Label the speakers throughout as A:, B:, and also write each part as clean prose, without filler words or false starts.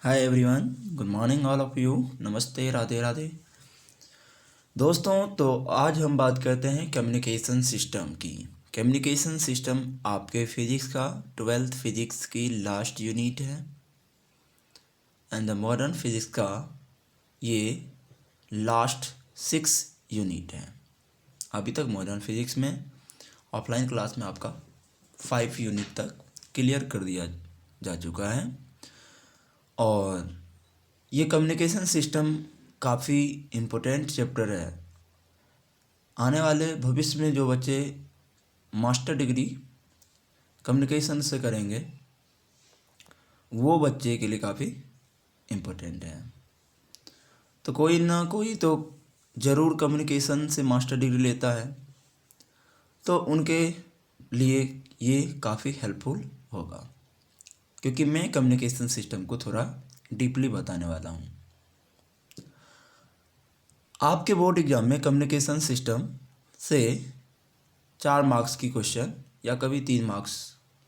A: Hi everyone, good morning all of you. नमस्ते, राधे राधे। दोस्तों, तो आज हम बात करते हैं कम्युनिकेशन सिस्टम की। कम्युनिकेशन सिस्टम आपके फिजिक्स का 12th फिजिक्स की लास्ट यूनिट है एंड द मॉडर्न फिजिक्स का ये लास्ट 6 यूनिट है। अभी तक मॉडर्न फिजिक्स में ऑफलाइन क्लास में आपका 5 यूनिट तक क्लियर कर दिया जा चुका है। और ये कम्युनिकेशन सिस्टम काफ़ी इम्पोर्टेंट चैप्टर है। आने वाले भविष्य में जो बच्चे मास्टर डिग्री कम्युनिकेशन से करेंगे वो बच्चे के लिए काफ़ी इम्पोर्टेंट है। तो कोई ना कोई तो ज़रूर कम्युनिकेशन से मास्टर डिग्री लेता है, तो उनके लिए ये काफ़ी हेल्पफुल होगा, क्योंकि मैं कम्युनिकेशन सिस्टम को थोड़ा डीपली बताने वाला हूँ। आपके बोर्ड एग्जाम में कम्युनिकेशन सिस्टम से 4 मार्क्स की क्वेश्चन या कभी 3 मार्क्स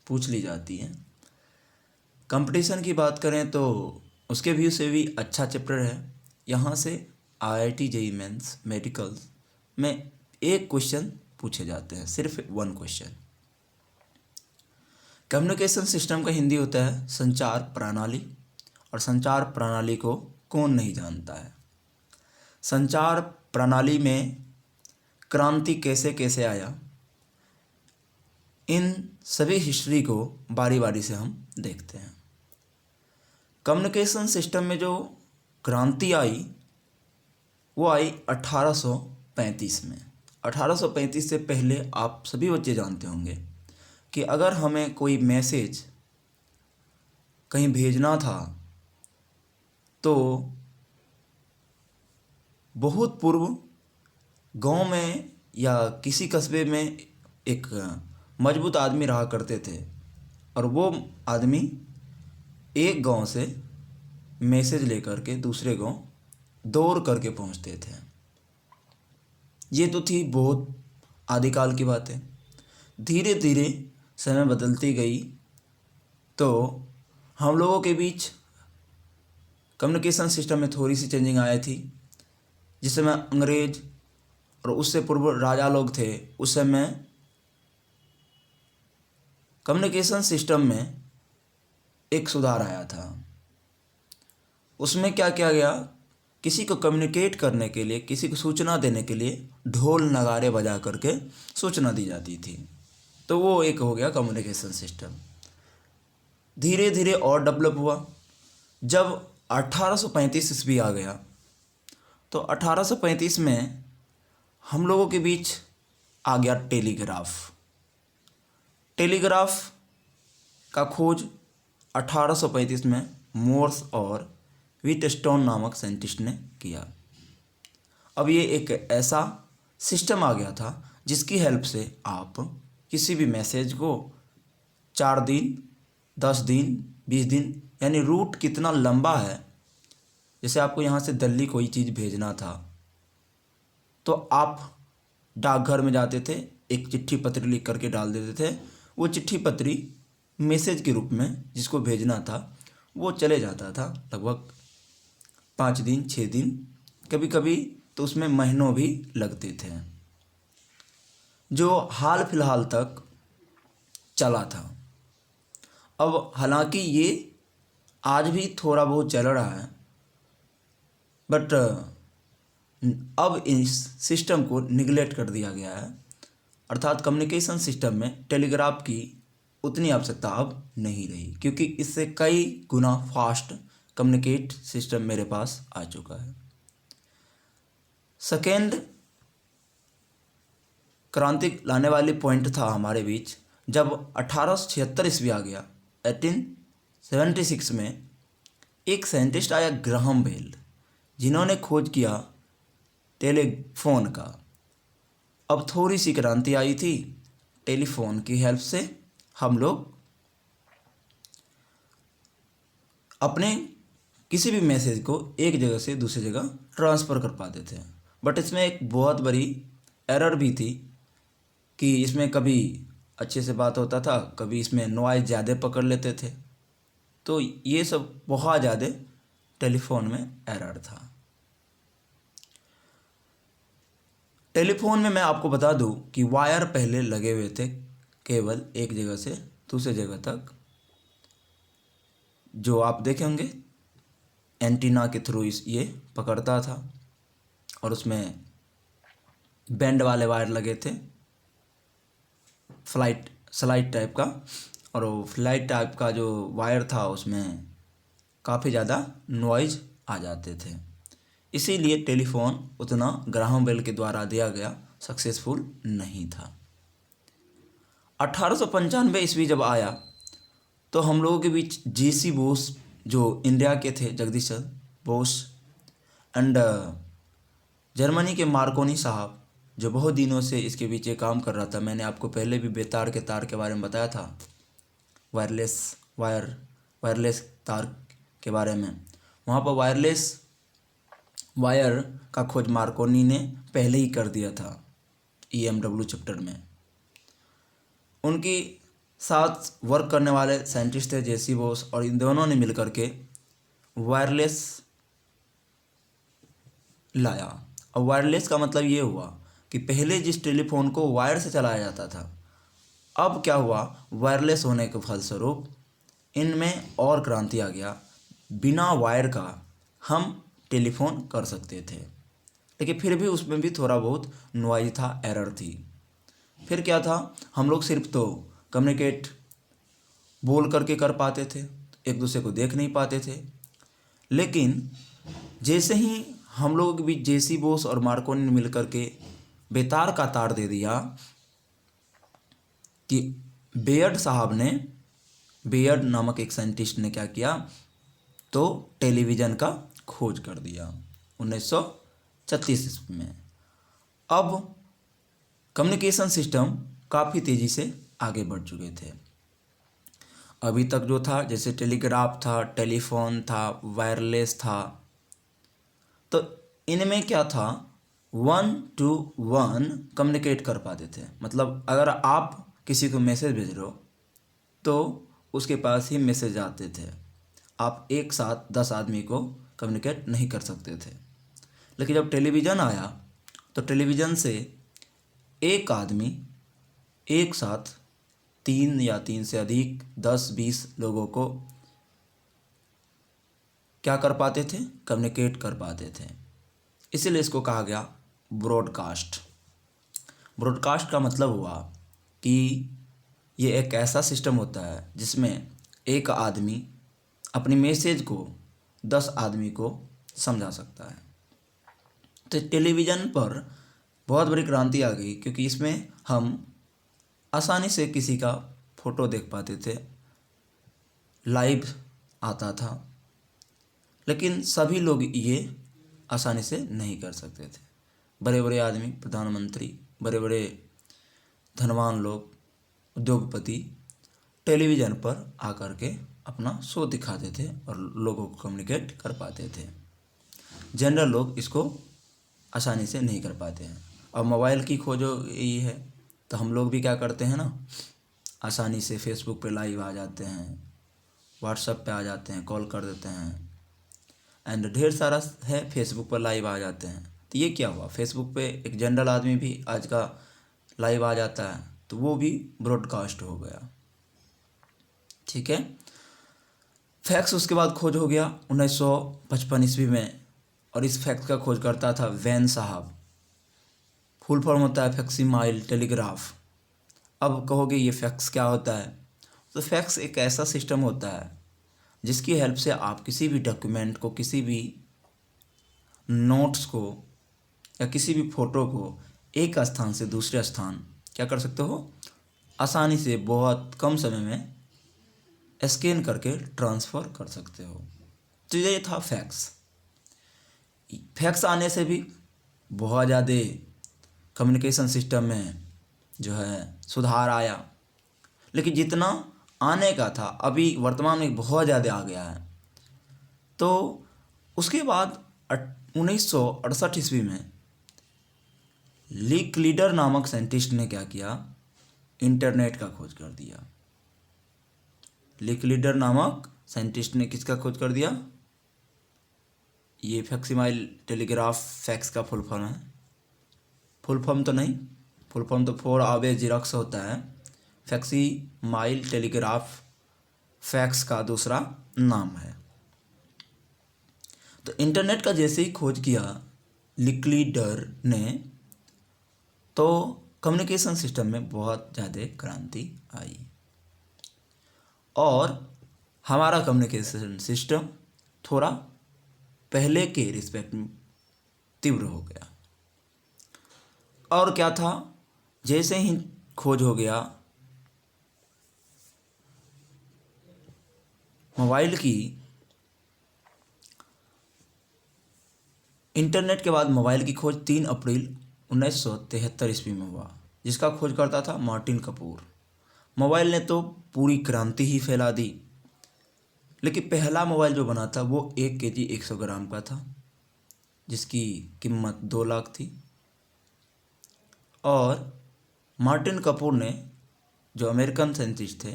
A: पूछ ली जाती हैं। कंपटीशन की बात करें तो उसके व्यू से भी अच्छा चैप्टर है। यहाँ से IIT JEE मेंस मेडिकल्स में एक क्वेश्चन पूछे जाते हैं, सिर्फ 1 क्वेश्चन। कम्युनिकेशन सिस्टम का हिंदी होता है संचार प्रणाली, और संचार प्रणाली को कौन नहीं जानता है। संचार प्रणाली में क्रांति कैसे कैसे आया, इन सभी हिस्ट्री को बारी बारी से हम देखते हैं। कम्युनिकेशन सिस्टम में जो क्रांति आई वो आई 1835 में। 1835 से पहले आप सभी बच्चे जानते होंगे कि अगर हमें कोई मैसेज कहीं भेजना था तो बहुत पूर्व गांव में या किसी कस्बे में एक मजबूत आदमी रहा करते थे, और वो आदमी एक गांव से मैसेज लेकर के दूसरे गांव दौड़ करके पहुंचते थे। ये तो थी बहुत आदिकाल की बात है। धीरे धीरे समय बदलती गई तो हम लोगों के बीच कम्युनिकेशन सिस्टम में थोड़ी सी चेंजिंग आई थी। जिस समय अंग्रेज और उससे पूर्व राजा लोग थे, उस समय कम्युनिकेशन सिस्टम में एक सुधार आया था। उसमें क्या किया गया, किसी को कम्युनिकेट करने के लिए, किसी को सूचना देने के लिए ढोल नगाड़े बजा करके सूचना दी जाती थी। तो वो एक हो गया कम्युनिकेशन सिस्टम। धीरे धीरे और डेवलप हुआ। जब 1835 ईस्वी आ गया तो 1835 में हम लोगों के बीच आ गया टेलीग्राफ। टेलीग्राफ का खोज 1835 में मोर्स और व्हीटस्टोन नामक साइंटिस्ट ने किया। अब ये एक ऐसा सिस्टम आ गया था जिसकी हेल्प से आप किसी भी मैसेज को 4 दिन, 10 दिन, 20 दिन, यानी रूट कितना लंबा है, जैसे आपको यहाँ से दिल्ली कोई चीज़ भेजना था तो आप डाकघर में जाते थे, एक चिट्ठी पत्री लिख करके डाल देते थे। वो चिट्ठी पत्री मैसेज के रूप में जिसको भेजना था वो चले जाता था लगभग 5 दिन, 6 दिन, कभी कभी तो उसमें महीनों भी लगते थे, जो हाल फिलहाल तक चला था। अब हालांकि ये आज भी थोड़ा बहुत चल रहा है, बट अब इस सिस्टम को निगलेक्ट कर दिया गया है। अर्थात कम्युनिकेशन सिस्टम में टेलीग्राफ की उतनी आवश्यकता अब नहीं रही, क्योंकि इससे कई गुना फास्ट कम्युनिकेट सिस्टम मेरे पास आ चुका है। सेकेंड क्रांति लाने वाली पॉइंट था हमारे बीच जब 1876 ईस्वी आ गया। 1876 में एक साइंटिस्ट आया, ग्राहम बेल, जिन्होंने खोज किया टेलीफोन का। अब थोड़ी सी क्रांति आई थी। टेलीफोन की हेल्प से हम लोग अपने किसी भी मैसेज को एक जगह से दूसरी जगह ट्रांसफ़र कर पाते थे। बट इसमें एक बहुत बड़ी एरर भी थी कि इसमें कभी अच्छे से बात होता था, कभी इसमें नॉइज़ ज़्यादा पकड़ लेते थे। तो ये सब बहुत ज़्यादा टेलीफोन में एरर था। टेलीफोन में मैं आपको बता दूं कि वायर पहले लगे हुए थे केवल एक जगह से दूसरे जगह तक, जो आप देखे होंगे एंटीना के थ्रू इस ये पकड़ता था, और उसमें बैंड वाले वायर लगे थे स्लाइड टाइप का, और वो फ्लाइट टाइप का जो वायर था उसमें काफ़ी ज़्यादा नॉइज आ जाते थे। इसीलिए टेलीफोन उतना ग्राहम बेल के द्वारा दिया गया सक्सेसफुल नहीं था। 1895 ईस्वी जब आया तो हम लोगों के बीच जेसी बोस, जो इंडिया के थे, जगदीश बोस, एंड जर्मनी के मार्कोनी साहब, जो बहुत दिनों से इसके पीछे काम कर रहा था। मैंने आपको पहले भी बेतार के तार के बारे में बताया था, वायरलेस तार के बारे में। वहाँ पर वायरलेस वायर का खोज मार्कोनी ने पहले ही कर दिया था EMW चैप्टर में। उनकी साथ वर्क करने वाले साइंटिस्ट थे जेसी बोस, और इन दोनों ने मिलकर के वायरलेस लाया। और वायरलेस का मतलब ये हुआ कि पहले जिस टेलीफोन को वायर से चलाया जाता था, अब क्या हुआ, वायरलेस होने के फलस्वरूप इनमें और क्रांति आ गया। बिना वायर का हम टेलीफोन कर सकते थे, लेकिन फिर भी उसमें भी थोड़ा बहुत नॉइज था, एरर थी। फिर क्या था, हम लोग सिर्फ तो कम्युनिकेट बोल करके कर पाते थे, एक दूसरे को देख नहीं पाते थे। लेकिन जैसे ही हम लोगों के बीच जेसी बोस और मार्कोनी ने मिलकर के बेतार का तार दे दिया, कि बेयर्ड नामक एक साइंटिस्ट ने क्या किया, तो टेलीविज़न का खोज कर दिया 1936 ईस्वी में। अब कम्युनिकेशन सिस्टम काफ़ी तेज़ी से आगे बढ़ चुके थे। अभी तक जो था, जैसे टेलीग्राफ था, टेलीफोन था, वायरलेस था, तो इनमें क्या था, 1 to 1 कम्युनिकेट कर पाते थे। मतलब अगर आप किसी को मैसेज भेज रहे हो तो उसके पास ही मैसेज आते थे। आप एक साथ 10 आदमी को कम्युनिकेट नहीं कर सकते थे। लेकिन जब टेलीविज़न आया तो टेलीविज़न से एक आदमी एक साथ 3 या 3 से अधिक 10-20 लोगों को क्या कर पाते थे, कम्युनिकेट कर पाते थे। इसीलिए इसको कहा गया ब्रॉडकास्ट। ब्रॉडकास्ट का मतलब हुआ कि ये एक ऐसा सिस्टम होता है जिसमें एक आदमी अपनी मैसेज को 10 आदमी को समझा सकता है। तो टेलीविज़न पर बहुत बड़ी क्रांति आ गई, क्योंकि इसमें हम आसानी से किसी का फ़ोटो देख पाते थे, लाइव आता था। लेकिन सभी लोग ये आसानी से नहीं कर सकते थे। बड़े बड़े आदमी, प्रधानमंत्री, बड़े बड़े धनवान लोग, उद्योगपति टेलीविज़न पर आकर के अपना शो दिखाते थे और लोगों को कम्युनिकेट कर पाते थे। जनरल लोग इसको आसानी से नहीं कर पाते हैं। अब मोबाइल की खोज ये है, तो हम लोग भी क्या करते हैं ना, आसानी से फेसबुक पे लाइव आ जाते हैं, व्हाट्सएप पे आ जाते हैं, कॉल कर देते हैं, एंड ढेर सारा है, फेसबुक पर लाइव आ जाते हैं। तो ये क्या हुआ, फेसबुक पे एक जनरल आदमी भी आज का लाइव आ जाता है, तो वो भी ब्रॉडकास्ट हो गया। ठीक है। फैक्स उसके बाद खोज हो गया 1955 ईस्वी में, और इस फैक्स का खोज करता था वैन साहब। फुल फॉर्म होता है फैक्सिमाइल टेलीग्राफ। अब कहोगे ये फैक्स क्या होता है, तो फैक्स एक ऐसा सिस्टम होता है जिसकी हेल्प से आप किसी भी डॉक्यूमेंट को, किसी भी नोट्स को या किसी भी फ़ोटो को एक स्थान से दूसरे स्थान क्या कर सकते हो, आसानी से बहुत कम समय में स्कैन करके ट्रांसफ़र कर सकते हो। तो ये था फैक्स। फैक्स आने से भी बहुत ज़्यादा कम्युनिकेशन सिस्टम में जो है सुधार आया, लेकिन जितना आने का था अभी वर्तमान में बहुत ज़्यादा आ गया है। तो उसके बाद 1968 ईस्वी में लीक लीडर नामक साइंटिस्ट ने क्या किया, इंटरनेट का खोज कर दिया। लीक लीडर नामक साइंटिस्ट ने किसका खोज कर दिया, ये फैक्सिमाइल टेलीग्राफ फैक्स का फुल फॉर्म है। फुल फॉर्म तो नहीं, फुल फॉर्म तो फॉर ऑलवेज जेरॉक्स होता है। फैक्सिमाइल टेलीग्राफ फैक्स का दूसरा नाम है। तो इंटरनेट का जैसे ही खोज किया लिक्लीडर ने, तो कम्युनिकेशन सिस्टम में बहुत ज़्यादा क्रांति आई और हमारा कम्युनिकेशन सिस्टम थोड़ा पहले के रिस्पेक्ट में तीव्र हो गया। और क्या था, जैसे ही खोज हो गया मोबाइल की, इंटरनेट के बाद मोबाइल की खोज 3 अप्रैल 1973 ईस्वी में हुआ, जिसका खोज करता था मार्टिन कपूर। मोबाइल ने तो पूरी क्रांति ही फैला दी, लेकिन पहला मोबाइल जो बना था वो 1 kg 100 ग्राम का था, जिसकी कीमत 2 लाख थी। और मार्टिन कपूर ने, जो अमेरिकन साइंटिस्ट थे,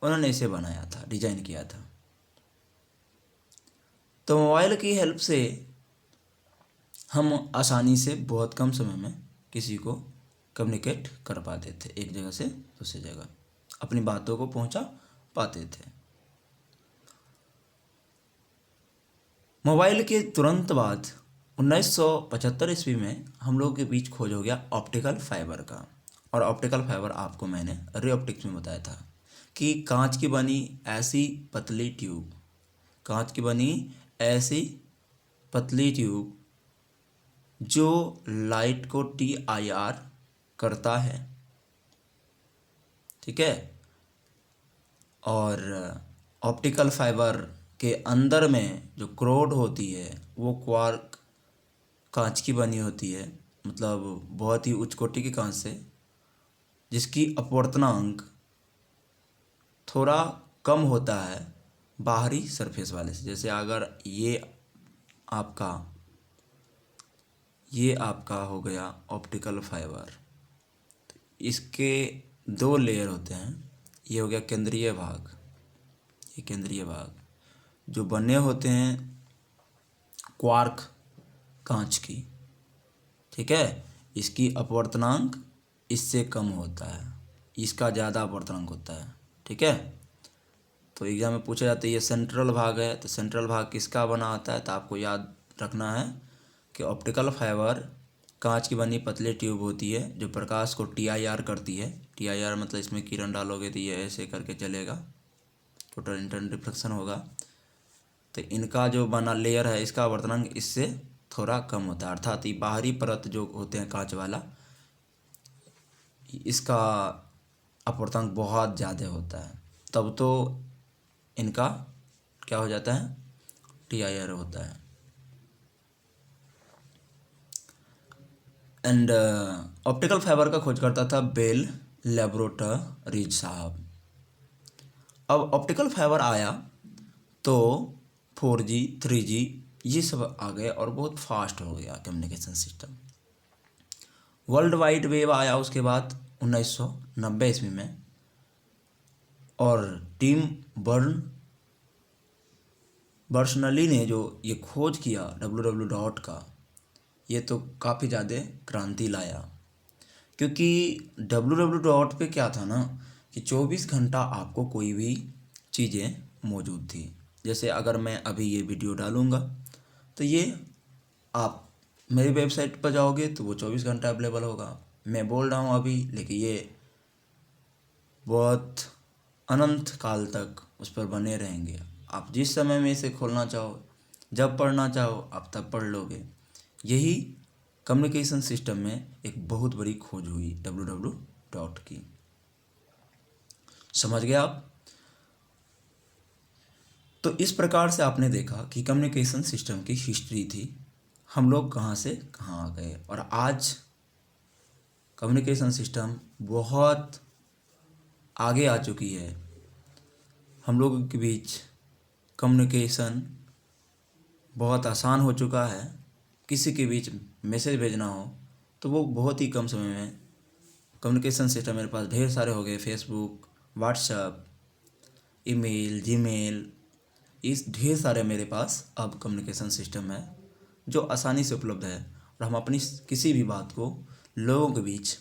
A: उन्होंने इसे बनाया था, डिजाइन किया था। तो मोबाइल की हेल्प से हम आसानी से बहुत कम समय में किसी को कम्युनिकेट कर पाते थे, एक जगह से दूसरी जगह अपनी बातों को पहुंचा पाते थे। मोबाइल के तुरंत बाद 1975 ईस्वी में हम लोगों के बीच खोज हो गया ऑप्टिकल फाइबर का। और ऑप्टिकल फाइबर आपको मैंने रे ऑप्टिक्स में बताया था कि कांच की बनी ऐसी पतली ट्यूब, कांच की बनी ऐसी पतली ट्यूब जो लाइट को TIR करता है, ठीक है। और ऑप्टिकल फाइबर के अंदर में जो क्रोड होती है वो क्वार्क कांच की बनी होती है, मतलब बहुत ही उच्च कोटि की कांच से, जिसकी अपवर्तनांक थोड़ा कम होता है बाहरी सरफेस वाले से। जैसे अगर ये आपका हो गया ऑप्टिकल फाइबर, इसके 2 लेयर होते हैं। ये हो गया केंद्रीय भाग, ये केंद्रीय भाग जो बने होते हैं क्वार्क कांच की, ठीक है। इसकी अपवर्तनांक इससे कम होता है, इसका ज़्यादा अपवर्तनांक होता है, ठीक है। तो एग्जाम में पूछा जाता है ये सेंट्रल भाग है, तो सेंट्रल भाग किसका बना होता है, तो आपको याद रखना है कि ऑप्टिकल फाइबर कांच की बनी पतली ट्यूब होती है जो प्रकाश को TIR करती है। TIR मतलब इसमें किरण डालोगे तो ये ऐसे करके चलेगा, टोटल इंटरनल रिफ्लेक्शन होगा। तो इनका जो बना लेयर है इसका अपवर्तनांक इससे थोड़ा कम होता है, अर्थात ये बाहरी परत जो होते हैं कांच वाला, इसका अपवर्तनांक बहुत ज़्यादा होता है, तब तो इनका क्या हो जाता है, TIR होता है। एंड ऑप्टिकल फाइबर का खोज करता था बेल लैबोरेटरीज साहब। अब ऑप्टिकल फाइबर आया तो 4G 3G ये सब आ गए और बहुत फास्ट हो गया communication system. World wide web आया उसके बाद 1990 ईस्वी में, और टिम बर्नर्स-ली ने जो ये खोज किया www का, ये तो काफ़ी ज़्यादा क्रांति लाया। क्योंकि www पे क्या था ना कि 24 घंटा आपको कोई भी चीज़ें मौजूद थी। जैसे अगर मैं अभी ये वीडियो डालूँगा तो ये आप मेरी वेबसाइट पर जाओगे तो वो 24 घंटा अवेलेबल होगा। मैं बोल रहा हूँ अभी, लेकिन ये बहुत अनंत काल तक उस पर बने रहेंगे। आप जिस समय में इसे खोलना चाहो, जब पढ़ना चाहो आप तब पढ़ लोगे। यही कम्युनिकेशन सिस्टम में एक बहुत बड़ी खोज हुई www की। समझ गए आप? तो इस प्रकार से आपने देखा कि कम्युनिकेशन सिस्टम की हिस्ट्री थी, हम लोग कहाँ से कहाँ आ गए, और आज कम्युनिकेशन सिस्टम बहुत आगे आ चुकी है। हम लोगों के बीच कम्युनिकेशन बहुत आसान हो चुका है। किसी के बीच मैसेज भेजना हो तो वो बहुत ही कम समय में कम्युनिकेशन सिस्टम मेरे पास ढेर सारे हो गए। फेसबुक, व्हाट्सएप, ईमेल, जीमेल, इस ढेर सारे मेरे पास अब कम्युनिकेशन सिस्टम है जो आसानी से उपलब्ध है और हम अपनी किसी भी बात को लोगों के बीच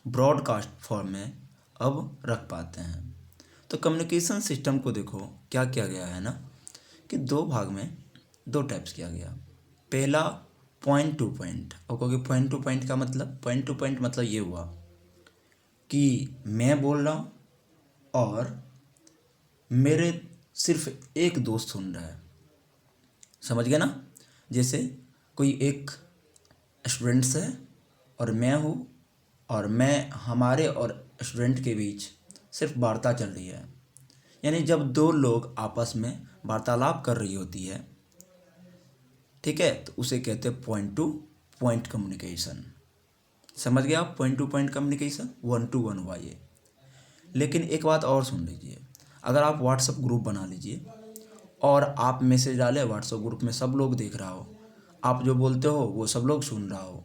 A: ब्रॉडकास्ट फॉर्म में अब रख पाते हैं। तो कम्युनिकेशन सिस्टम को देखो क्या किया गया है ना कि दो भाग में दो टाइप्स किया गया। पहला पॉइंट टू पॉइंट। और क्योंकि पॉइंट टू पॉइंट मतलब ये हुआ कि मैं बोल रहा हूँ और मेरे सिर्फ एक दोस्त सुन रहा है। समझ गए ना? जैसे कोई एक स्टूडेंट्स है और मैं हूँ और मैं हमारे और स्टूडेंट के बीच सिर्फ वार्ता चल रही है। यानी जब दो लोग आपस में वार्तालाप कर रही होती है, ठीक है, तो उसे कहते हैं पॉइंट टू पॉइंट कम्युनिकेशन। समझ गए आप? Point two point communication 1-to-1 हुआ ये। लेकिन एक बात और सुन लीजिए, अगर आप व्हाट्सएप ग्रुप बना लीजिए और आप मैसेज डालें, व्हाट्सएप ग्रुप में सब लोग देख रहा हो, आप जो बोलते हो वो सब लोग सुन रहा हो,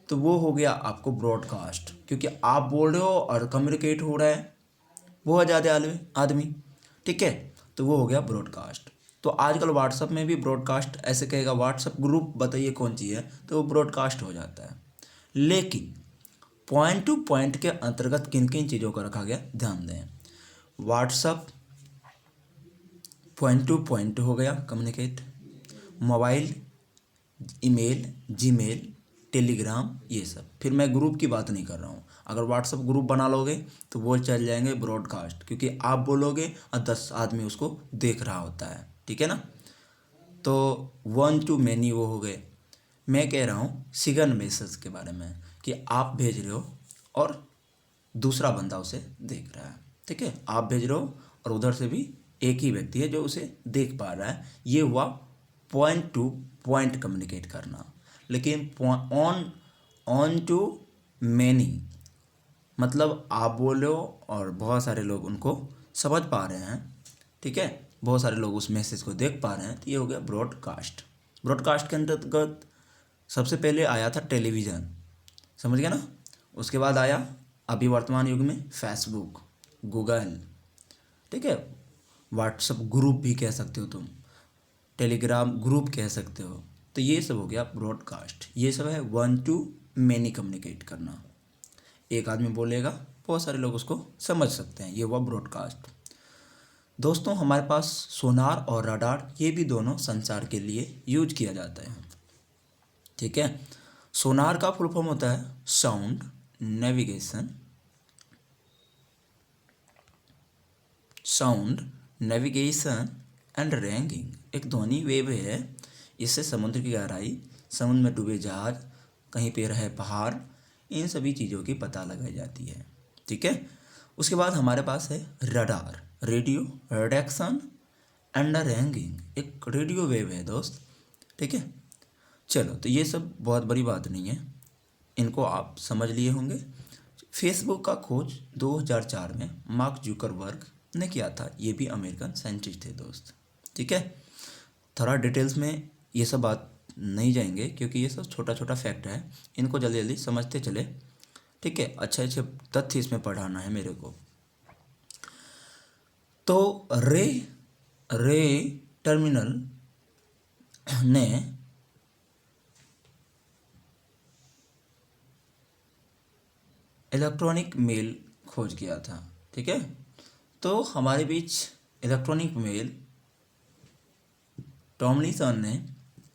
A: तो वो हो गया आपको ब्रॉडकास्ट। क्योंकि आप बोल रहे हो और कम्युनिकेट हो रहा है बहुत ज़्यादा आदमी, ठीक है, तो वो हो गया ब्रॉडकास्ट। तो आजकल व्हाट्सएप में भी ब्रॉडकास्ट ऐसे कहेगा, व्हाट्सएप ग्रुप बताइए कौन सी है, तो वो ब्रॉडकास्ट हो जाता है। लेकिन पॉइंट टू पॉइंट के अंतर्गत किन किन चीज़ों का रखा गया ध्यान दें। व्हाट्सएप पॉइंट टू पॉइंट हो गया communicate, mobile, email, Gmail, Telegram, ये सब। फिर मैं ग्रुप की बात नहीं कर रहा हूँ। अगर व्हाट्सएप ग्रुप बना लोगे तो वो चल जाएंगे ब्रॉडकास्ट, क्योंकि आप बोलोगे और 10 आदमी उसको देख रहा होता है, ठीक है ना। तो 1-to-many वो हो गए। मैं कह रहा हूँ सिगन मैसेज के बारे में कि आप भेज रहे हो और दूसरा बंदा उसे देख रहा है, ठीक है, आप भेज रहे हो और उधर से भी एक ही व्यक्ति है जो उसे देख पा रहा है। ये हुआ पॉइंट टू पॉइंट कम्युनिकेट करना। लेकिन ऑन टू मैनी मतलब आप बोल रहे हो और बहुत सारे लोग उनको समझ पा रहे हैं, ठीक है, बहुत सारे लोग उस मैसेज को देख पा रहे हैं, तो ये हो गया ब्रॉडकास्ट। ब्रॉडकास्ट के अंतर्गत सबसे पहले आया था टेलीविज़न, समझ गया ना। उसके बाद आया अभी वर्तमान युग में फेसबुक, गूगल, ठीक है, व्हाट्सएप ग्रुप भी कह सकते हो तुम, टेलीग्राम ग्रुप कह सकते हो। तो ये सब हो गया ब्रॉडकास्ट। ये सब है 1-to-many कम्युनिकेट करना। एक आदमी बोलेगा, बहुत सारे लोग उसको समझ सकते हैं, ये हुआ ब्रॉडकास्ट। दोस्तों हमारे पास सोनार और रडार, ये भी दोनों संचार के लिए यूज किया जाता है, ठीक है। सोनार का फुल फॉर्म होता है साउंड नेविगेशन एंड रैंकिंग। एक ध्वनि वेव है, इससे समुद्र की गहराई, समुद्र में डूबे जहाज, कहीं पे रहे पहाड़, इन सभी चीज़ों की पता लगाई जाती है, ठीक है। उसके बाद हमारे पास है radar, radio reduction and ranking, एक रेडियो वेव है दोस्त, ठीक है। चलो, तो ये सब बहुत बड़ी बात नहीं है, इनको आप समझ लिए होंगे। फेसबुक का खोज 2004 में मार्क जुकरबर्ग ने किया था। ये भी अमेरिकन साइंटिस्ट थे दोस्त, ठीक है। थोड़ा डिटेल्स में ये सब बात नहीं जाएंगे क्योंकि ये सब छोटा छोटा फैक्ट है, इनको जल्दी जल्दी समझते चले, ठीक है। अच्छे अच्छे तथ्य इसमें पढ़ाना है मेरे को। तो रे टर्मिनल ने इलेक्ट्रॉनिक मेल खोज किया था, ठीक है। तो हमारे बीच इलेक्ट्रॉनिक मेल, टॉमलिंसन ने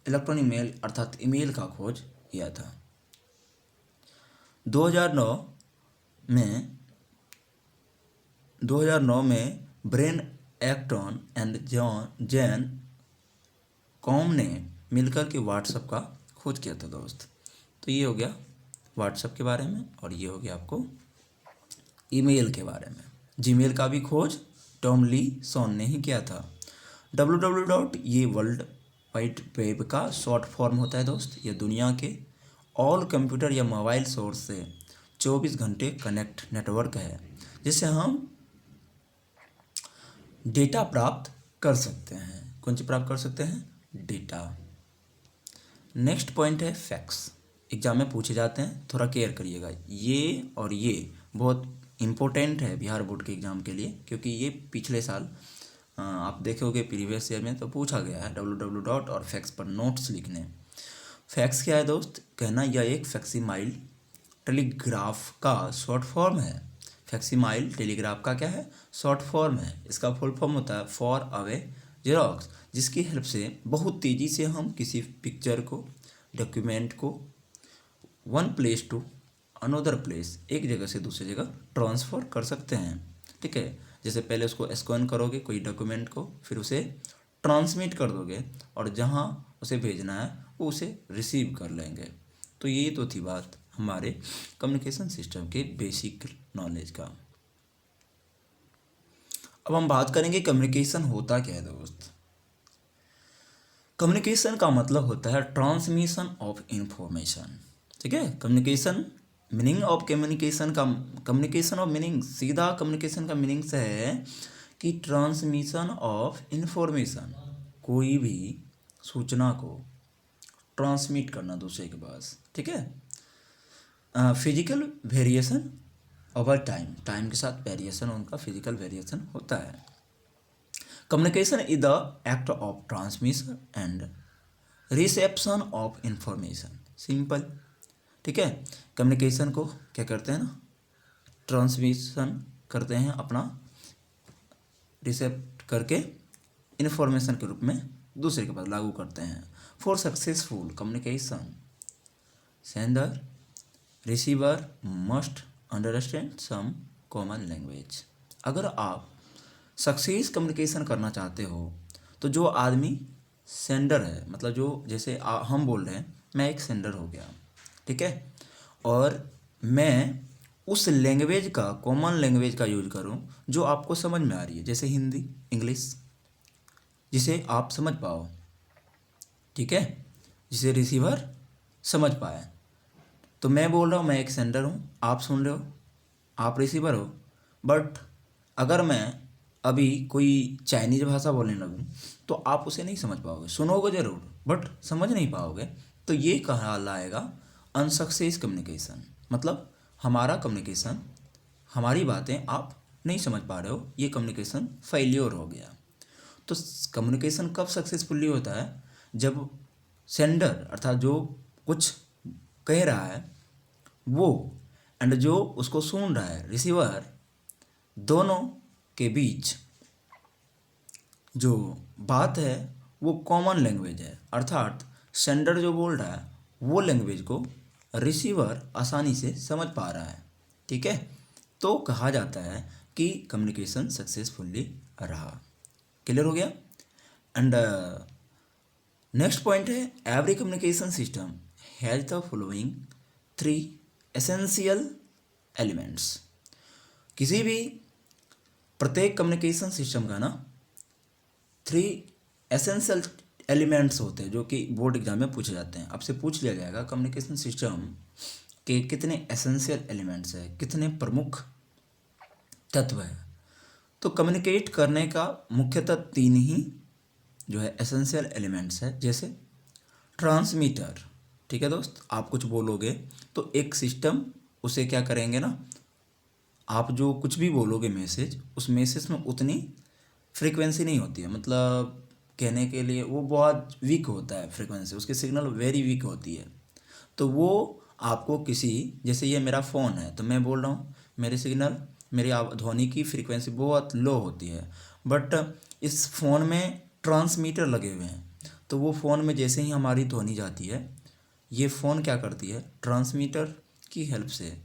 A: इलेक्ट्रॉनिक मेल अर्थात ईमेल का खोज किया था। 2009 में Brian Acton and Jan Koum ने मिलकर के व्हाट्सएप का खोज किया था दोस्त। तो ये हो गया व्हाट्सएप के बारे में और ये हो गया आपको ईमेल के बारे में। जीमेल का भी खोज टॉमलिंसन ने ही किया था। www ये वर्ल्ड वाइड वेब का शॉर्ट फॉर्म होता है दोस्त। ये दुनिया के ऑल कंप्यूटर या मोबाइल सोर्स से 24 घंटे कनेक्ट नेटवर्क है, जिससे हम डेटा प्राप्त कर सकते हैं। कौन सी प्राप्त कर सकते हैं? डेटा। नेक्स्ट पॉइंट है फैक्स। एग्जाम में पूछे जाते हैं, थोड़ा केयर करिएगा। ये और ये बहुत इम्पोर्टेंट है बिहार बोर्ड के एग्ज़ाम के लिए, क्योंकि ये पिछले साल आप देखे होगे प्रीवियस ईयर में तो पूछा गया है www डॉट और फैक्स पर नोट्स लिखने। फैक्स क्या है दोस्त, कहना यह एक फैक्सीमाइल टेलीग्राफ का शॉर्ट फॉर्म है। फैक्सीमाइल टेलीग्राफ का क्या है, शॉर्ट फॉर्म है। इसका फुल फॉर्म होता है फॉर अवे जेरोक्स, जिसकी हेल्प से बहुत तेज़ी से हम किसी पिक्चर को, डॉक्यूमेंट को one place to another place, एक जगह से दूसरी जगह ट्रांसफ़र कर सकते हैं। ठीक है, जैसे पहले उसको स्कैन करोगे कोई डॉक्यूमेंट को, फिर उसे ट्रांसमिट कर दोगे और जहाँ उसे भेजना है वो उसे रिसीव कर लेंगे। तो ये तो थी बात हमारे कम्युनिकेशन सिस्टम के बेसिक नॉलेज का। अब हम बात करेंगे कम्युनिकेशन होता क्या है दोस्त। कम्युनिकेशन का मतलब होता है ट्रांसमिशन ऑफ इंफॉर्मेशन। ठीक है, कम्युनिकेशन, मीनिंग ऑफ कम्युनिकेशन का, कम्युनिकेशन ऑफ मीनिंग, सीधा कम्युनिकेशन का मीनिंग से है कि ट्रांसमिशन ऑफ इंफॉर्मेशन, कोई भी सूचना को ट्रांसमिट करना दूसरे के पास। ठीक है, physical variation over time, time के साथ वेरिएशन, उनका फिजिकल वेरिएशन होता है। Communication is the act of transmission and reception of information, simple. ठीक है, कम्युनिकेशन को क्या करते हैं ना, ट्रांसमिशन करते हैं, अपना रिसेप्ट करके इन्फॉर्मेशन के रूप में दूसरे के पास लागू करते हैं। For successful communication sender receiver must understand some common language. अगर आप सक्सेस कम्युनिकेशन करना चाहते हो तो जो आदमी सेंडर है, मतलब जो, जैसे हम बोल रहे हैं, मैं एक सेंडर हो गया, ठीक है, और मैं उस लैंग्वेज का, कॉमन लैंग्वेज का यूज करूं जो आपको समझ में आ रही है, जैसे हिंदी, इंग्लिश, जिसे आप समझ पाओ। ठीक है, जिसे रिसीवर समझ पाए। तो मैं बोल रहा हूँ, मैं एक सेंडर हूँ, आप सुन रहे हो, आप रिसीवर हो। बट अगर मैं अभी कोई चाइनीज़ भाषा बोलने लगूँ तो आप उसे नहीं समझ पाओगे, सुनोगे ज़रूर बट समझ नहीं पाओगे। तो ये कहलाएगा अनसक्सेस कम्युनिकेशन, मतलब हमारा कम्युनिकेशन, हमारी बातें आप नहीं समझ पा रहे हो, ये कम्युनिकेशन फेलियर हो गया। तो कम्युनिकेशन कब सक्सेसफुली होता है, जब सेंडर अर्थात जो कुछ कह रहा है वो, एंड जो उसको सुन रहा है रिसीवर, दोनों के बीच जो बात है वो कॉमन लैंग्वेज है, अर्थात सेंडर जो बोल रहा है वो लैंग्वेज को रिसीवर आसानी से समझ पा रहा है। ठीक है, तो कहा जाता है कि कम्युनिकेशन सक्सेसफुली रहा। क्लियर हो गया। एंड नेक्स्ट पॉइंट है, every communication system has the following 3 essential elements. किसी भी, प्रत्येक कम्युनिकेशन सिस्टम का ना 3 एसेंशियल एलिमेंट्स होते हैं जो कि बोर्ड एग्जाम में पूछे जाते हैं। आपसे पूछ लिया जाएगा कम्युनिकेशन सिस्टम के कितने एसेंशियल एलिमेंट्स है, कितने प्रमुख तत्व है। तो कम्युनिकेट करने का मुख्यतः 3 ही जो है एसेंशियल एलिमेंट्स है। जैसे ट्रांसमीटर, ठीक है दोस्त, आप कुछ बोलोगे तो एक सिस्टम उसे क्या करेंगे ना, आप जो कुछ भी बोलोगे मैसेज, उस मैसेज में उतनी फ्रीक्वेंसी नहीं होती है, मतलब कहने के लिए वो बहुत वीक होता है फ्रीक्वेंसी, उसकी सिग्नल वेरी वीक होती है। तो वो आपको किसी, जैसे ये मेरा फ़ोन है तो मैं बोल रहा हूँ, मेरी सिग्नल, मेरी ध्वनि की फ्रीक्वेंसी बहुत लो होती है, बट इस फ़ोन में ट्रांसमीटर लगे हुए हैं, तो वो फ़ोन में जैसे ही हमारी ध्वनि जाती है, ये फ़ोन क्या करती है, ट्रांसमीटर की हेल्प से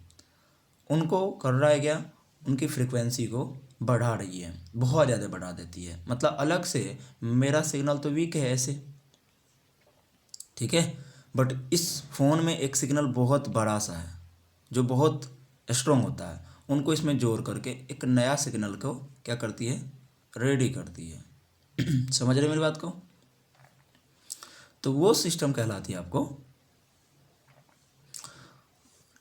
A: उनको कर रहा है क्या, उनकी फ्रीक्वेंसी को बढ़ा रही है, बहुत ज़्यादा बढ़ा देती है। मतलब अलग से मेरा सिग्नल तो वीक है ऐसे, ठीक है, बट इस फ़ोन में एक सिग्नल बहुत बड़ा सा है जो बहुत स्ट्रॉन्ग होता है, उनको इसमें जोड़ करके एक नया सिग्नल को क्या करती है, रेडी करती है। समझ रहे मेरी बात को। तो वो सिस्टम कहलाती है आपको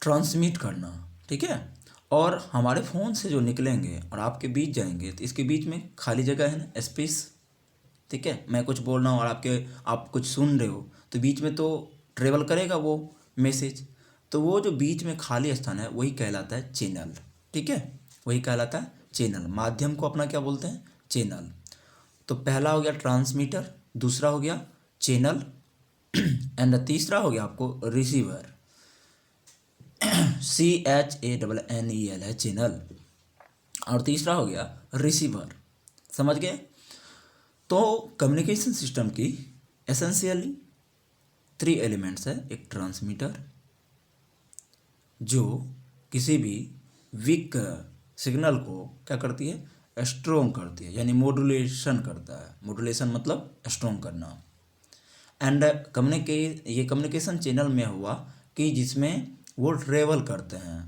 A: ट्रांसमिट करना। ठीक है, और हमारे फ़ोन से जो निकलेंगे और आपके बीच जाएंगे तो इसके बीच में खाली जगह है ना, स्पेस। ठीक है, मैं कुछ बोल रहा हूँ और आप कुछ सुन रहे हो, तो बीच में तो ट्रेवल करेगा वो मैसेज, तो वो जो बीच में खाली स्थान है वही कहलाता है चैनल। ठीक है, वही कहलाता है चैनल। माध्यम को अपना क्या बोलते हैं, चैनल। तो पहला हो गया ट्रांसमीटर, दूसरा हो गया चैनल एंड तीसरा हो गया आपको रिसीवर। CHANNEL है चैनल, और तीसरा हो गया रिसीवर। समझ गए? तो कम्युनिकेशन सिस्टम की एसेंशियली 3 एलिमेंट्स है। एक ट्रांसमीटर जो किसी भी वीक सिग्नल को क्या करती है, स्ट्रोंग करती है, यानी मॉड्यूलेशन करता है। मॉड्यूलेशन मतलब स्ट्रोंग करना। एंड ये कम्युनिकेशन चैनल में हुआ कि जिसमें वो ट्रेवल करते हैं,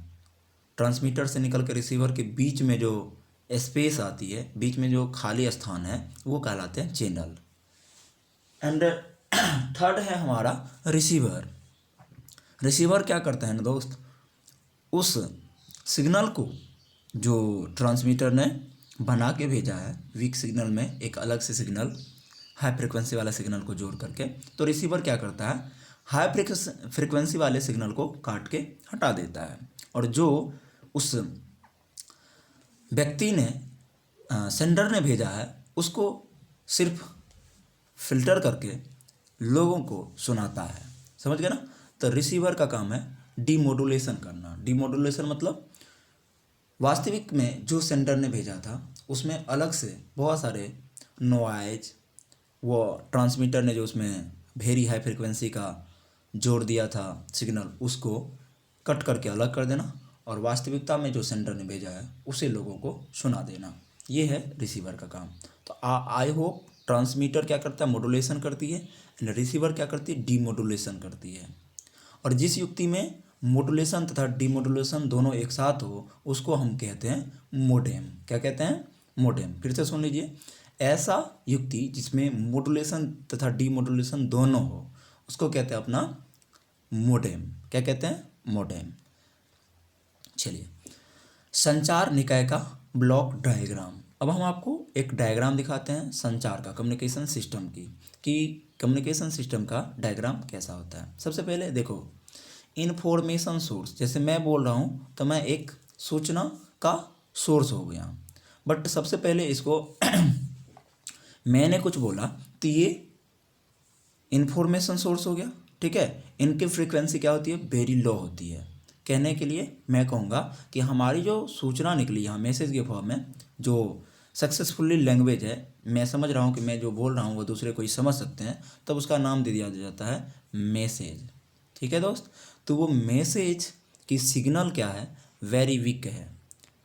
A: ट्रांसमीटर से निकल कर रिसीवर के बीच में जो स्पेस आती है, बीच में जो खाली स्थान है, वो कहलाते हैं चैनल। एंड थर्ड है हमारा रिसीवर। रिसीवर क्या करता है ना दोस्त, उस सिग्नल को जो ट्रांसमीटर ने बना के भेजा है वीक सिग्नल में एक अलग से सिग्नल हाई फ्रिक्वेंसी वाला सिग्नल को जोड़ करके, तो रिसीवर क्या करता है, हाई फ्रिक्वेंसी वाले सिग्नल को काट के हटा देता है, और जो उस व्यक्ति ने सेंडर ने भेजा है उसको सिर्फ फिल्टर करके लोगों को सुनाता है। समझ गए ना? तो रिसीवर का काम है डीमोडुलेशन करना। डीमोडुलेशन मतलब वास्तविक में जो सेंडर ने भेजा था उसमें अलग से बहुत सारे नॉइज, वो ट्रांसमीटर ने जो उसमें वेरी हाई फ्रिक्वेंसी का जोड़ दिया था सिग्नल, उसको कट करके अलग कर देना, और वास्तविकता में जो सेंडर ने भेजा है उसे लोगों को सुना देना। ये है रिसीवर का काम। तो आई होप ट्रांसमीटर क्या करता है, मॉड्यूलेशन करती है, एंड रिसीवर क्या करती है, डीमॉड्यूलेशन करती है। और जिस युक्ति में मॉड्यूलेशन तथा डीमॉड्यूलेशन दोनों एक साथ हो उसको हम कहते हैं मोडेम। क्या कहते हैं? मोडेम। फिर से सुन लीजिए, ऐसा युक्ति जिसमें मॉड्यूलेशन तथा डीमॉड्यूलेशन दोनों हो उसको कहते हैं अपना मोडेम। क्या कहते हैं? मोडेम। चलिए, संचार निकाय का ब्लॉक डायग्राम। अब हम आपको एक डायग्राम दिखाते हैं संचार का, कम्युनिकेशन सिस्टम की, कि कम्युनिकेशन सिस्टम का डायग्राम कैसा होता है। सबसे पहले देखो, इन्फॉर्मेशन सोर्स, जैसे मैं बोल रहा हूँ तो मैं एक सूचना का सोर्स हो गया, बट सबसे पहले इसको मैंने कुछ बोला तो ये इन्फॉर्मेशन सोर्स हो गया। ठीक है, इनकी फ्रीक्वेंसी क्या होती है, वेरी लो होती है। कहने के लिए मैं कहूँगा कि हमारी जो सूचना निकली यहाँ मैसेज के फॉर्म में, जो सक्सेसफुली लैंग्वेज है, मैं समझ रहा हूँ कि मैं जो बोल रहा हूँ वो दूसरे कोई समझ सकते हैं, तब उसका नाम दे दिया जाता है मैसेज। ठीक है दोस्त? तो वो मैसेज की सिग्नल क्या है, वेरी वीक है।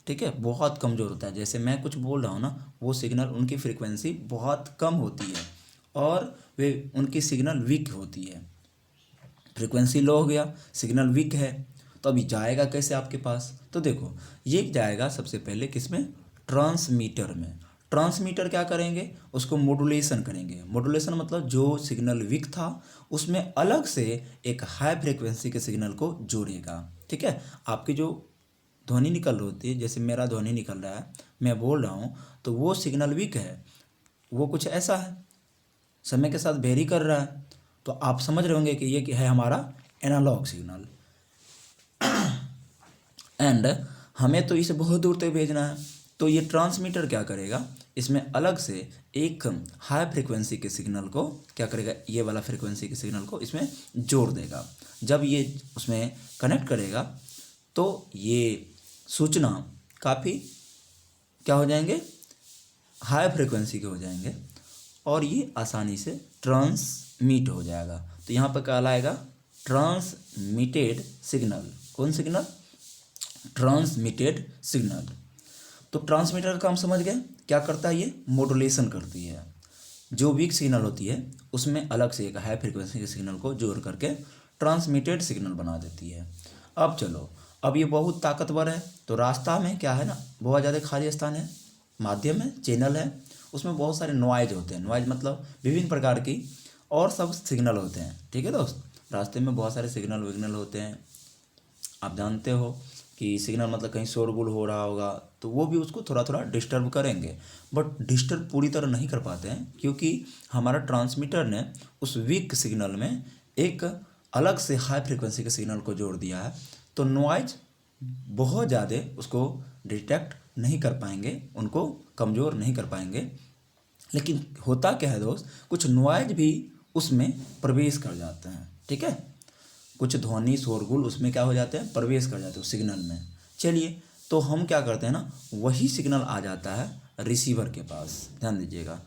A: ठीक है, बहुत कमज़ोर होता है। जैसे मैं कुछ बोल रहा हूँ ना, वो सिग्नल उनकी फ्रीक्वेंसी बहुत कम होती है और वे उनकी सिग्नल वीक होती है। फ्रीक्वेंसी लो हो गया, सिग्नल वीक है, तो अभी जाएगा कैसे आपके पास? तो देखो, ये जाएगा सबसे पहले किसमें, ट्रांसमीटर में। ट्रांसमीटर क्या करेंगे, उसको मॉड्यूलेशन करेंगे। मॉड्यूलेशन मतलब जो सिग्नल वीक था उसमें अलग से एक हाई फ्रिक्वेंसी के सिग्नल को जोड़ेगा। ठीक है, आपकी जो ध्वनि निकल रही होती है, जैसे मेरा ध्वनि निकल रहा है, मैं बोल रहा हूँ, तो वो सिग्नल वीक है, वो कुछ ऐसा है, समय के साथ वेरी कर रहा है, तो आप समझ रहे होंगे कि ये है हमारा एनालॉग सिग्नल, एंड हमें तो इसे बहुत दूर तक भेजना है। तो ये ट्रांसमीटर क्या करेगा, इसमें अलग से एक हाई फ्रिक्वेंसी के सिग्नल को क्या करेगा, ये वाला फ्रिक्वेंसी के सिग्नल को इसमें जोड़ देगा। जब ये उसमें कनेक्ट करेगा तो ये सूचना काफ़ी क्या हो जाएंगे, हाई फ्रिक्वेंसी के हो जाएंगे, और ये आसानी से ट्रांसमिट हो जाएगा। तो यहाँ पर कहलाएगा ट्रांसमिटेड सिग्नल। कौन सिग्नल? Transmitted signal. तो ट्रांसमीटर का काम समझ गए, क्या करता है ये, मॉड्यूलेशन करती है। जो वीक सिग्नल होती है उसमें अलग से एक हाई फ्रिक्वेंसी के सिग्नल को जोड़ करके ट्रांसमिटेड सिग्नल बना देती है। अब चलो, अब ये बहुत ताकतवर है, तो रास्ता में क्या है ना, बहुत ज़्यादा खाली स्थान है, माध्यम है, चैनल है, उसमें बहुत सारे नॉइज होते हैं। नॉइज मतलब विभिन्न प्रकार की और सब सिग्नल होते हैं। ठीक है दोस्त, रास्ते में बहुत सारे सिग्नल विग्नल होते हैं। आप जानते हो कि सिग्नल मतलब कहीं शोरगुल हो रहा होगा तो वो भी उसको थोड़ा थोड़ा डिस्टर्ब करेंगे, बट डिस्टर्ब पूरी तरह नहीं कर पाते हैं, क्योंकि हमारा ट्रांसमीटर ने उस वीक सिग्नल में एक अलग से हाई फ्रिक्वेंसी के सिग्नल को जोड़ दिया है, तो नॉइज बहुत ज़्यादा उसको डिटेक्ट नहीं कर पाएंगे, उनको कमज़ोर नहीं कर पाएंगे। लेकिन होता क्या है दोस्त, कुछ नॉइज भी उसमें प्रवेश कर जाते हैं, ठीक है, कुछ ध्वनि शोरगुल उसमें क्या हो जाते हैं, प्रवेश कर जाते हैं सिग्नल में। चलिए, तो हम क्या करते हैं ना, वही सिग्नल आ जाता है रिसीवर के पास, ध्यान दीजिएगा,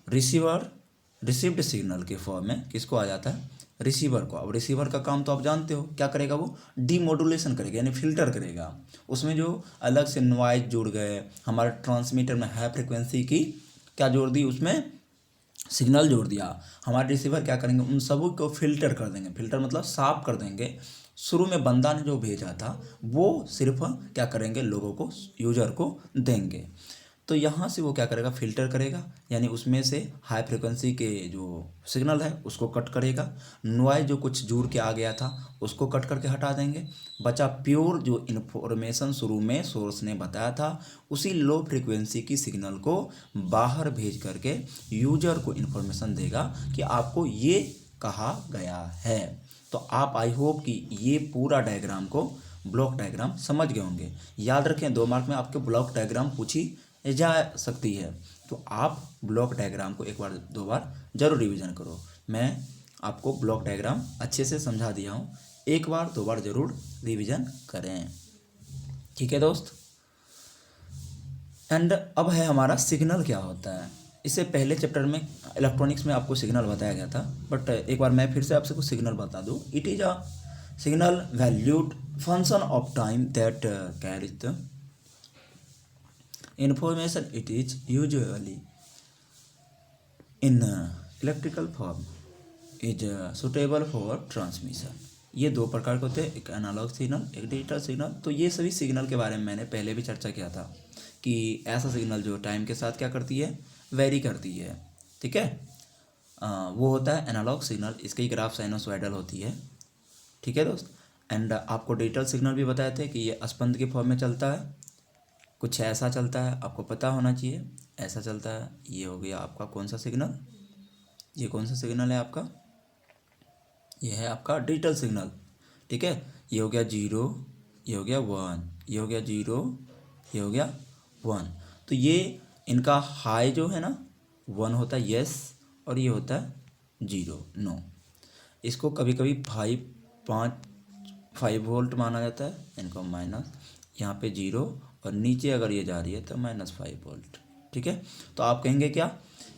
A: रिसीवर रिसीव्ड सिग्नल के फॉर्म में किसको आ जाता है, रिसीवर को। अब रिसीवर का काम तो आप जानते हो, क्या करेगा, वो डीमोडुलेशन करेगा, यानी फिल्टर करेगा, उसमें जो अलग से नॉइज जुड़ गए, हमारे ट्रांसमीटर में हाई फ्रिक्वेंसी की क्या जोड़ दी, उसमें सिग्नल जोड़ दिया, हमारे रिसीवर क्या करेंगे, उन सबों को फिल्टर कर देंगे, फिल्टर मतलब साफ कर देंगे। शुरू में बंदा ने जो भेजा था वो सिर्फ क्या करेंगे, लोगों को, यूजर को देंगे। तो यहाँ से वो क्या करेगा, फिल्टर करेगा, यानी उसमें से हाई फ्रिक्वेंसी के जो सिग्नल है उसको कट करेगा, नॉइज जो कुछ जुड़ के आ गया था उसको कट करके हटा देंगे, बचा प्योर जो इन्फॉर्मेशन शुरू में सोर्स ने बताया था, उसी लो फ्रिक्वेंसी की सिग्नल को बाहर भेज करके यूजर को इन्फॉर्मेशन देगा कि आपको ये कहा गया है। तो आप आई होप कि ये पूरा डायग्राम को, ब्लॉक डायग्राम समझ गए होंगे। याद रखें 2 मार्क में आपके ब्लॉक डायग्राम पूछी जा सकती है, तो आप ब्लॉक डायग्राम को एक बार 2 बार जरूर रिवीजन करो। मैं आपको ब्लॉक डायग्राम अच्छे से समझा दिया हूँ, एक बार 2 बार जरूर रिवीजन करें, ठीक है दोस्त। एंड अब है हमारा सिग्नल क्या होता है। इससे पहले चैप्टर में इलेक्ट्रॉनिक्स में आपको सिग्नल बताया गया था, बट एक बार मैं फिर से आपसे कुछ सिग्नल बता दूँ। It is a signal valued function of time that carries the information. It is usually in electrical form, is suitable for transmission. ये 2 प्रकार के होते हैं, एक एनालॉग सिग्नल, एक डिजिटल सिग्नल। तो ये सभी सिग्नल के बारे में मैंने पहले भी चर्चा किया था कि ऐसा सिग्नल जो टाइम के साथ क्या करती है, वेरी करती है, ठीक है, वो होता है एनालॉग सिग्नल, इसकी ग्राफ साइनोसॉइडल होती है, ठीक है दोस्त। एंड आपको डिजिटल सिग्नल भी बताए थे कि ये स्पंद के फॉर्म में चलता है, कुछ ऐसा चलता है, आपको पता होना चाहिए, ऐसा चलता है। ये हो गया आपका कौन सा सिग्नल, ये कौन सा सिग्नल है आपका, ये है आपका डिजिटल सिग्नल, ठीक है। ये हो गया 0, ये हो गया 1, ये हो गया 0, ये हो गया 1। तो ये इनका हाई जो है ना 1 होता है, यस, और ये होता है 0, नो। इसको कभी कभी 5 वोल्ट माना जाता है, इनको माइनस, यहाँ पे 0, और नीचे अगर ये जा रही है तो -5 वोल्ट, ठीक है। तो आप कहेंगे क्या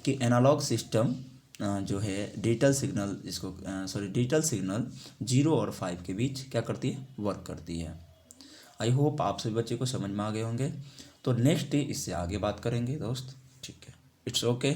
A: कि एनालॉग सिस्टम जो है डिजिटल सिग्नल, इसको डिजिटल सिग्नल 0 और 5 के बीच क्या करती है, वर्क करती है। आई होप आप सभी बच्चे को समझ में आ गए होंगे। तो नेक्स्ट डे इससे आगे बात करेंगे दोस्त, ठीक है, इट्स ओके।